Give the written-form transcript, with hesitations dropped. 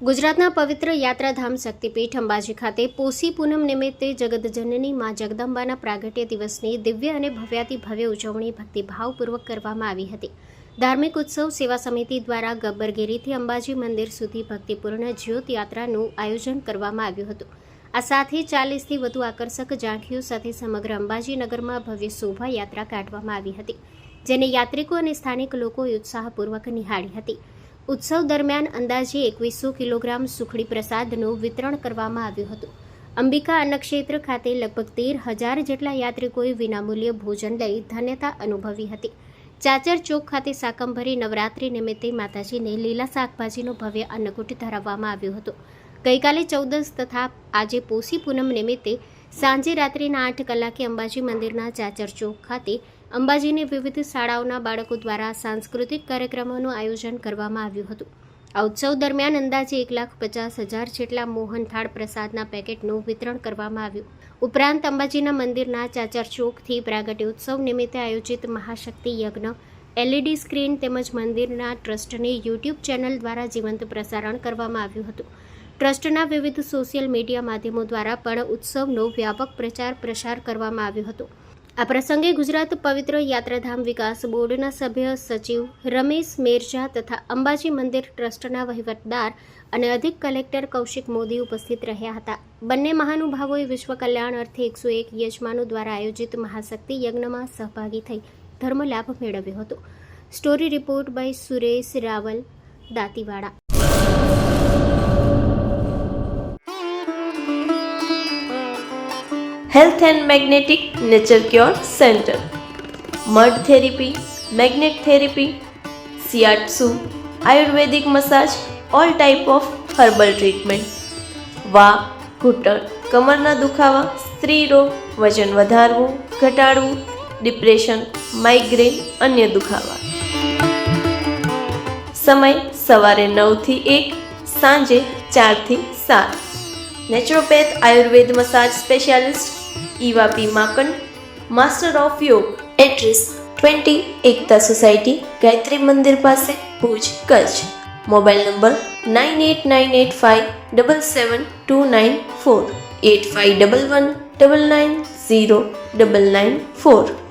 ગુજરાતના પવિત્ર યાત્રાધામ શક્તિપીઠ અંબાજી ખાતે પોષી પૂનમ નિમિત્તે જગતજનની મા જગદંબાના પ્રાગટ્ય દિવસની દિવ્ય અને ભવ્યાતિ ભવ્ય ઉજવણી ભક્તિભાવપૂર્વક કરવામાં આવી હતી. ધાર્મિક ઉત્સવ સેવા સમિતિ દ્વારા ગબ્બરગીરીથી અંબાજી મંદિર સુધી ભક્તિપૂર્ણ જ્યોત યાત્રાનું આયોજન કરવામાં આવ્યું હતું. આ સાથે 40થી વધુ આકર્ષક ઝાંખીઓ સાથે સમગ્ર અંબાજી નગરમાં ભવ્ય શોભાયાત્રા કાઢવામાં આવી હતી, જેને યાત્રિકો અને સ્થાનિક લોકોએ ઉત્સાહપૂર્વક નિહાળી હતી. ઉત્સવ દરમિયાન અંદાજે 2100 કિલોગ્રામ સુખડી પ્રસાદનું વિતરણ કરવામાં આવ્યું હતું. અંબિકા અન્નક્ષેત્ર ખાતે લગભગ 13,000 જેટલા યાત્રિકોએ વિનામૂલ્યે ભોજન લઈ ધન્યતા અનુભવી હતી. ચાચર ચોક ખાતે શાકંભરી નવરાત્રિ નિમિત્તે માતાજીને લીલા શાકભાજીનો ભવ્ય અન્નકૂટ ધરાવવામાં આવ્યો હતો. ગઈકાલે 14 તથા આજે પોષી પૂનમ નિમિત્તે સાંજે રાત્રિના 8 કલાકે અંબાજી મંદિરના ચાચર ચોક ખાતે અંબાજીની વિવિધ શાળાઓના બાળકો દ્વારા સાંસ્કૃતિક કાર્યક્રમોનું આયોજન કરવામાં આવ્યું હતું. આ ઉત્સવ દરમિયાન અંદાજે 1,50,000 જેટલા મોહનથાળ પ્રસાદના પેકેટનું વિતરણ કરવામાં આવ્યું. ઉપરાંત અંબાજીના મંદિરના ચાચર ચોકથી પ્રાગટ્ય ઉત્સવ નિમિત્તે આયોજિત મહાશક્તિ યજ્ઞ LED સ્ક્રીન તેમજ મંદિરના ટ્રસ્ટની YouTube ચેનલ દ્વારા જીવંત પ્રસારણ કરવામાં આવ્યું હતું. ટ્રસ્ટના વિવિધ સોશિયલ મીડિયા માધ્યમો દ્વારા પણ ઉત્સવનો વ્યાપક પ્રચાર પ્રસાર કરવામાં આવ્યો હતો. આ પ્રસંગે ગુજરાત પવિત્ર યાત્રાધામ વિકાસ બોર્ડના સભ્ય સચિવ રમેશ મેરજા તથા અંબાજી મંદિર ટ્રસ્ટના વહીવટદાર અને અધિક કલેક્ટર કૌશિક મોદી ઉપસ્થિત રહ્યા હતા. બંને મહાનુભાવોએ વિશ્વ કલ્યાણ અર્થે 101 યજમાનો દ્વારા આયોજિત મહાશક્તિ યજ્ઞમાં સહભાગી થઈ ધર્મલાભ મેળવ્યો હતો. Story report by Suresh Raval, Dantiwada. Health and Magnetic Nature Cure Center, Mud Therapy, Magnet Therapy, Shiatsu, Ayurvedic Massage, all type of herbal treatment. વા, ઘૂંટણ, કમરના દુખાવા, સ્ત્રી રોગ, વજન વધારવું, ઘટાડવું, ડિપ્રેશન, માઇગ્રેન, અન્ય દુખાવા. સમય સવારે 9 થી 1, સાંજે 4 થી 7. Naturopath Ayurveda massage specialist Eva P માકન, master of યોગ. એડ્રેસ 20 એકતા સોસાયટી, ગાયત્રી મંદિર પાસે, ભુજ, કચ્છ. Mobile number 9898577294 8511990994.